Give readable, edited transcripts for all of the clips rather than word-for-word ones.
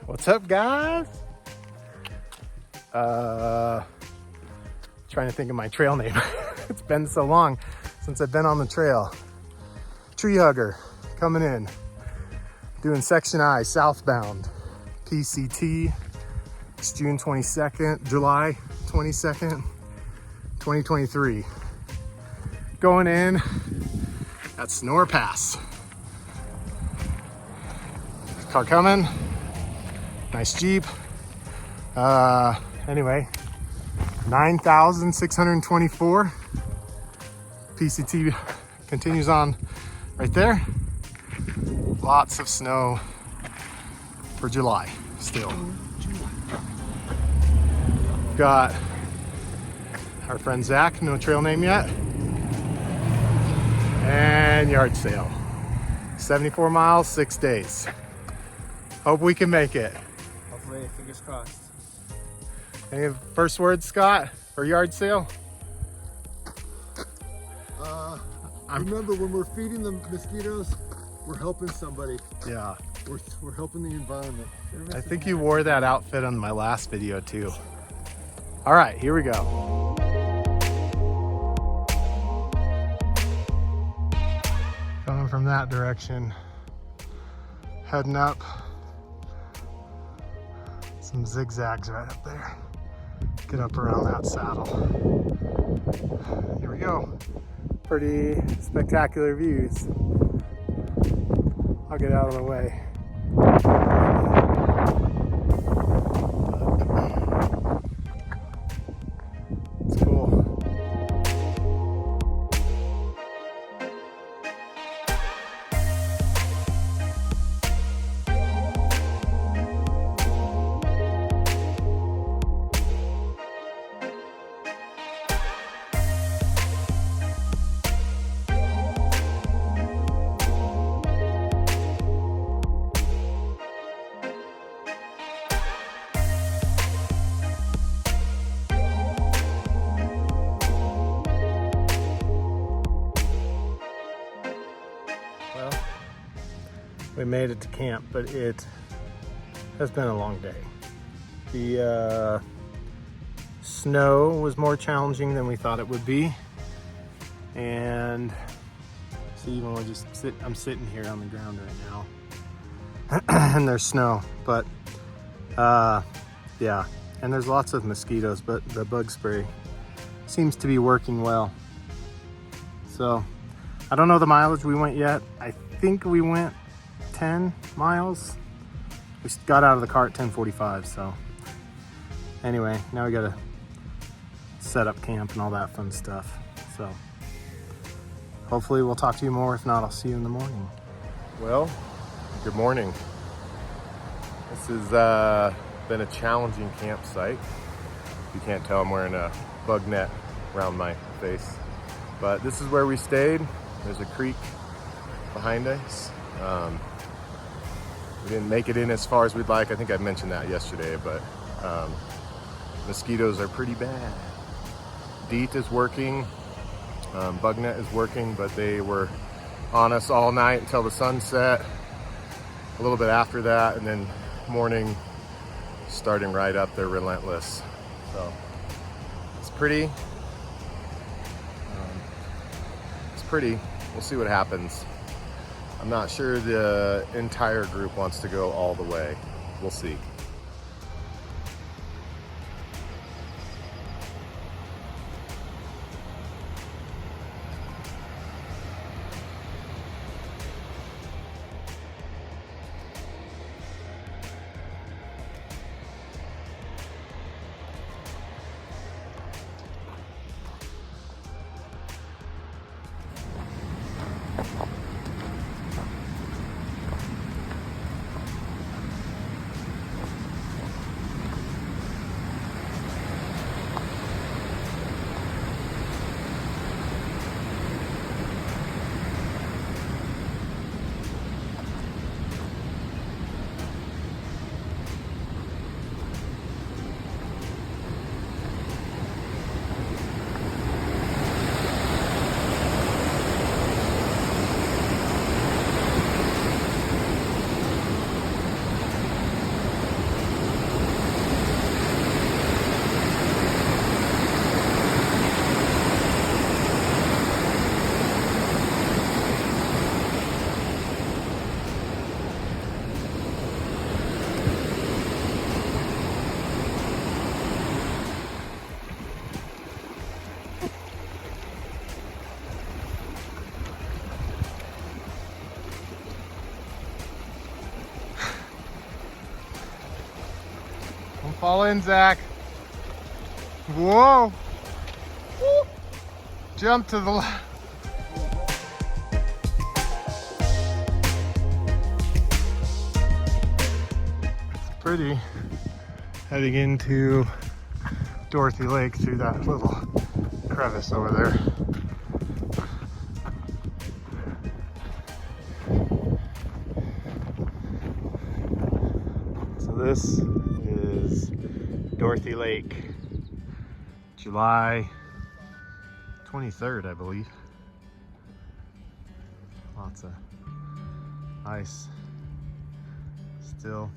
What's up, guys? Trying to think of my trail name. It's been so long since I've been on the trail. Tree hugger coming in, doing Section I southbound. PCT. It's July 22nd, 2023. Going in at Snore Pass. Car coming. Nice Jeep. Anyway, 9,624. PCT continues on right there. Lots of snow for July still. Got our friend Zach, no trail name yet. And yard sale. 74 miles, 6 days. Hope we can make it. Hopefully, fingers crossed. Any first words, Scott, for yard sale? Remember, when we're feeding the mosquitoes, we're helping somebody. Yeah. We're helping the environment. I think you wore that outfit on my last video too. All right, here we go. Coming from that direction, heading up. Some zigzags right up there. Get up around that saddle. Here we go. Pretty spectacular views. I'll get out of the way. It's cool. Well, we made it to camp, but it has been a long day. The snow was more challenging than we thought it would be. And see, even we're just I'm sitting here on the ground right now. And there's snow, but yeah. And there's lots of mosquitoes, but the bug spray seems to be working well. So I don't know the mileage we went yet. I think we went 10 miles. We got out of the car at 10:45, so anyway, now we gotta set up camp and all that fun stuff. So hopefully we'll talk to you more. If not, I'll see you in the morning. Well, good morning. This has been a challenging campsite. You can't tell, I'm wearing a bug net around my face. But this is where we stayed. There's a creek behind us. We didn't make it in as far as we'd like. I think I mentioned that yesterday, but mosquitoes are pretty bad. DEET is working, bug net is working, but they were on us all night until the sun set, a little bit after that, and then morning starting right up, they're relentless. So it's pretty. We'll see what happens. I'm not sure the entire group wants to go all the way. We'll see. Fall in, Zach. Whoa. Woo. Jump to the left. It's pretty heading into Dorothy Lake through that little crevice over there. So this is Dorothy Lake, July 23rd, I believe. Lots of ice, still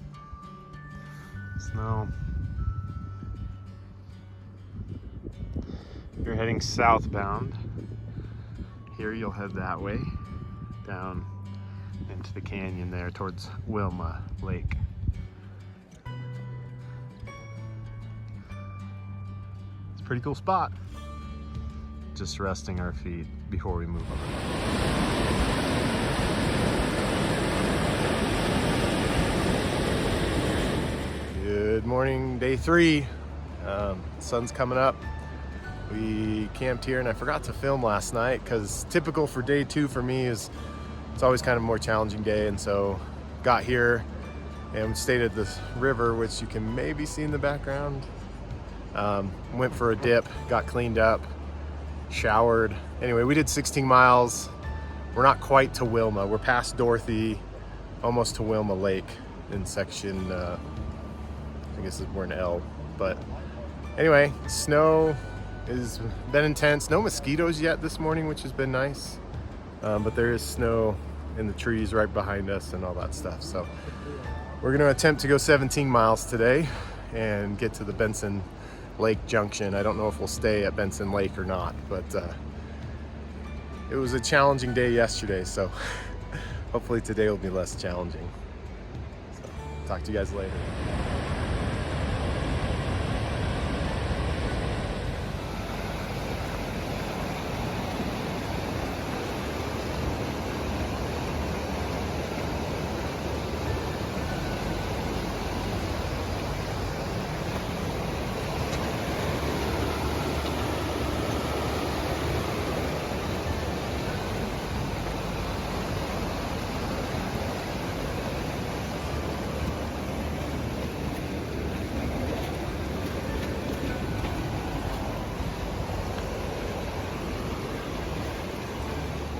snow. You're heading southbound. Here you'll head that way, down into the canyon there towards Wilma Lake. It's a pretty cool spot. Just resting our feet before we move on. Good morning, day 3. Sun's coming up. We camped here and I forgot to film last night because typical for day 2 for me is it's always kind of a more challenging day, and so got here and stayed at this river, which you can maybe see in the background. Went for a dip, got cleaned up, showered. Anyway, we did 16 miles. We're not quite to Wilma. We're past Dorothy, almost to Wilma Lake in section, I guess we're in L. But anyway, snow has been intense. No mosquitoes yet this morning, which has been nice. But there is snow in the trees right behind us and all that stuff. So we're gonna attempt to go 17 miles today and get to the Benson Lake Junction. I don't know if we'll stay at Benson Lake or not, but it was a challenging day yesterday, so hopefully today will be less challenging. So talk to you guys later.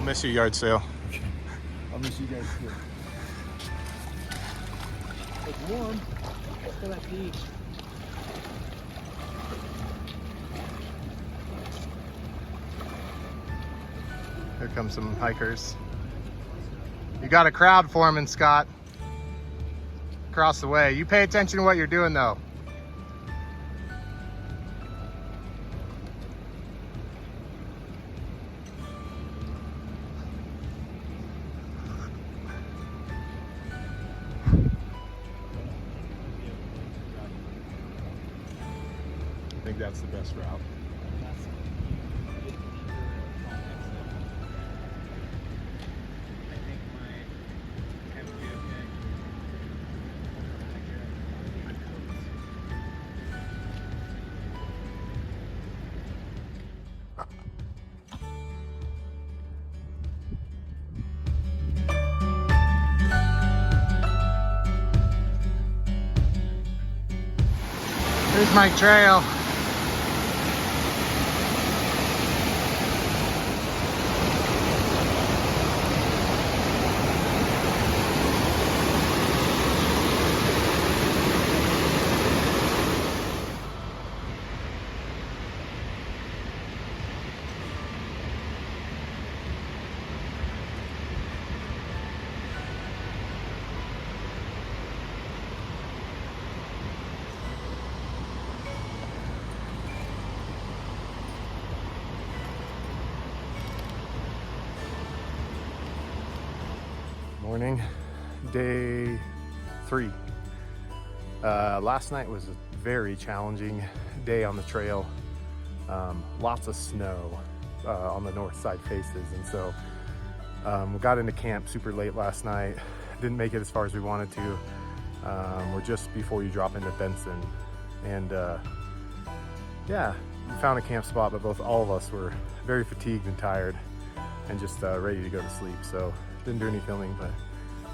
Miss your yard sale. I'll miss you guys too. It's warm. Let's go to that beach. Here come some hikers. You got a crowd forming, Scott. Across the way. You pay attention to what you're doing though. I think that's the best route. Here's my trail. Morning, day 3. Last night was a very challenging day on the trail. Lots of snow on the north side faces, and so we got into camp super late last night. Didn't make it as far as we wanted to. We're just before you drop into Benson, And yeah, we found a camp spot, but all of us were very fatigued and tired and just ready to go to sleep. So didn't do any filming, but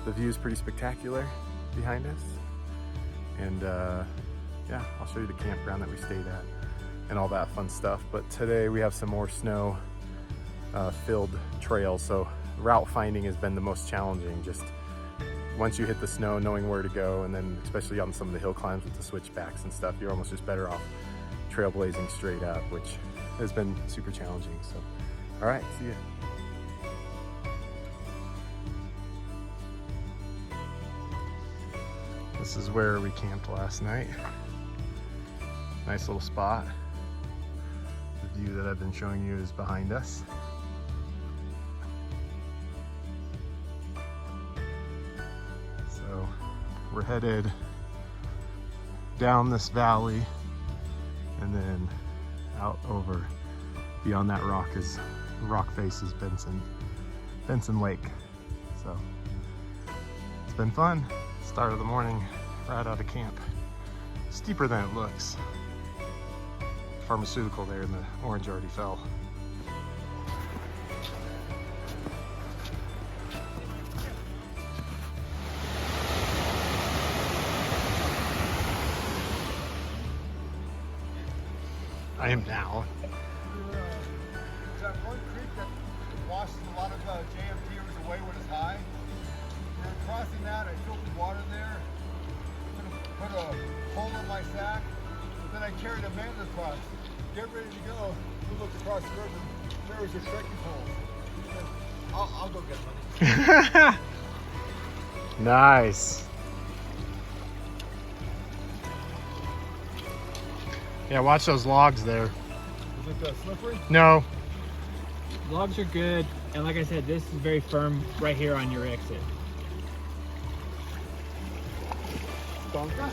the view is pretty spectacular behind us. And yeah, I'll show you the campground that we stayed at and all that fun stuff. But today we have some more snow filled trails. So route finding has been the most challenging. Just once you hit the snow, knowing where to go, and then especially on some of the hill climbs with the switchbacks and stuff, you're almost just better off trailblazing straight up, which has been super challenging. So, all right, see ya. This is where we camped last night. Nice little spot. The view that I've been showing you is behind us. So we're headed down this valley and then out over beyond that rock face is Benson Lake. So it's been fun. Start of the morning right out of camp. Steeper than it looks. Pharmaceutical there and the orange already fell. I am now. That one creek that washes a lot of JM deers away when it's high. We were crossing that, I filtered water there, put a hole in my sack, but then I carried a man across. Get ready to go. We looked across the river, there was a trekking pole. I'll go get money. Nice. Yeah, watch those logs there. Is it slippery? No. Logs are good, and like I said, this is very firm right here on your exit. Donka?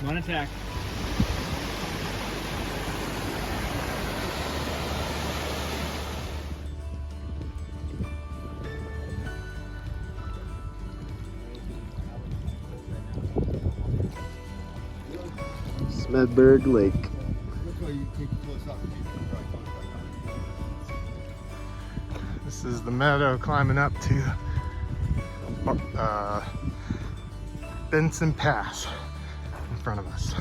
One attack. Smedberg Lake. Look how you keep close up. This is the meadow climbing up to Benson Pass in front of us.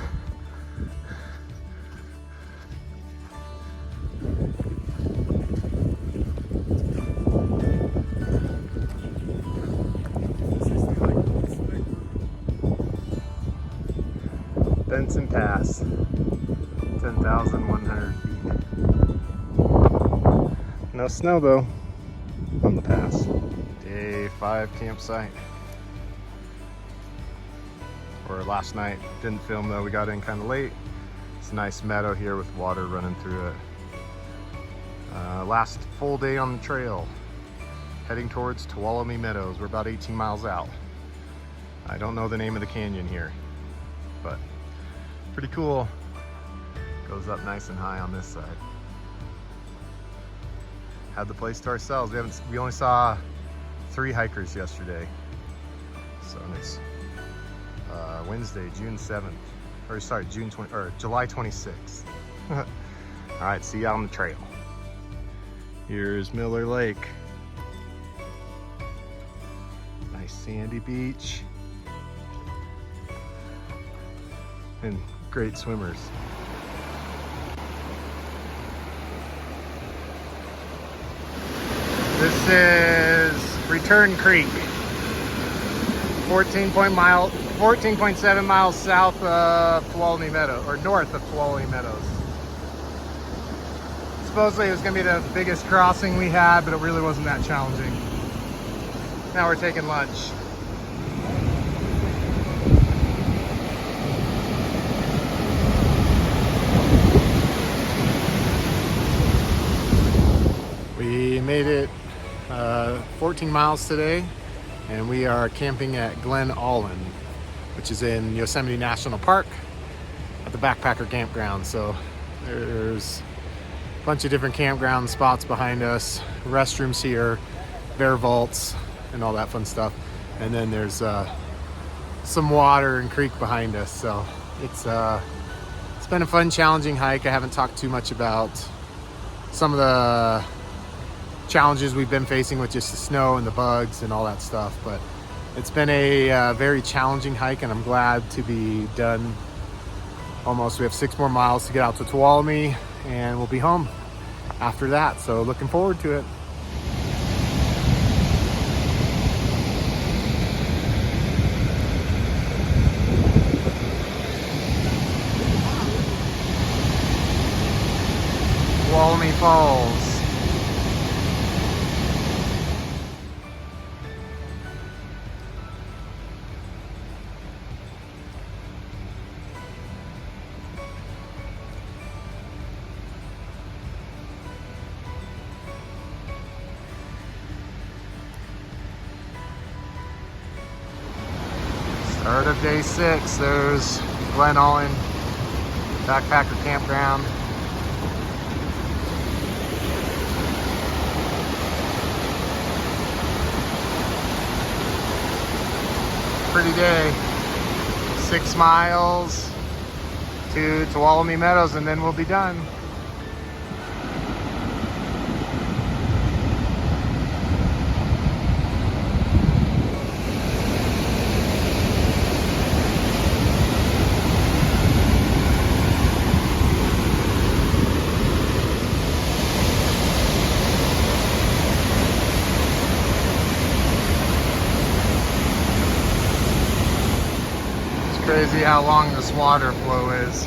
Benson Pass, 10,100 feet. No snow though on the pass. Day 5 campsite. Or last night, didn't film though, we got in kind of late. It's a nice meadow here with water running through it. Last full day on the trail, heading towards Tuolumne Meadows. We're about 18 miles out. I don't know the name of the canyon here, but pretty cool. Goes up nice and high on this side. Had the place to ourselves. We only saw 3 hikers yesterday. So it's Wednesday, June 7th. Or sorry, July 26th. All right, see you out on the trail. Here's Miller Lake. Nice sandy beach. And great swimmers. This is Return Creek, 14.7 miles south of Tuolumne Meadow, or north of Tuolumne Meadows. Supposedly it was going to be the biggest crossing we had, but it really wasn't that challenging. Now we're taking lunch. We made it 14 miles today, and we are camping at Glen Aulin, which is in Yosemite National Park at the Backpacker Campground. So there's a bunch of different campground spots behind us, restrooms here, bear vaults, and all that fun stuff. And then there's some water and creek behind us. So it's It's been a fun, challenging hike. I haven't talked too much about some of the challenges we've been facing with just the snow and the bugs and all that stuff, but it's been a very challenging hike, and I'm glad to be done. Almost. We have 6 more miles to get out to Tuolumne, and we'll be home after that, so looking forward to it. Tuolumne Falls. Start of day 6. There's Glen Allen Backpacker Campground. Pretty day. 6 miles to Tuolumne Meadows, and then we'll be done. Crazy how long this water flow is.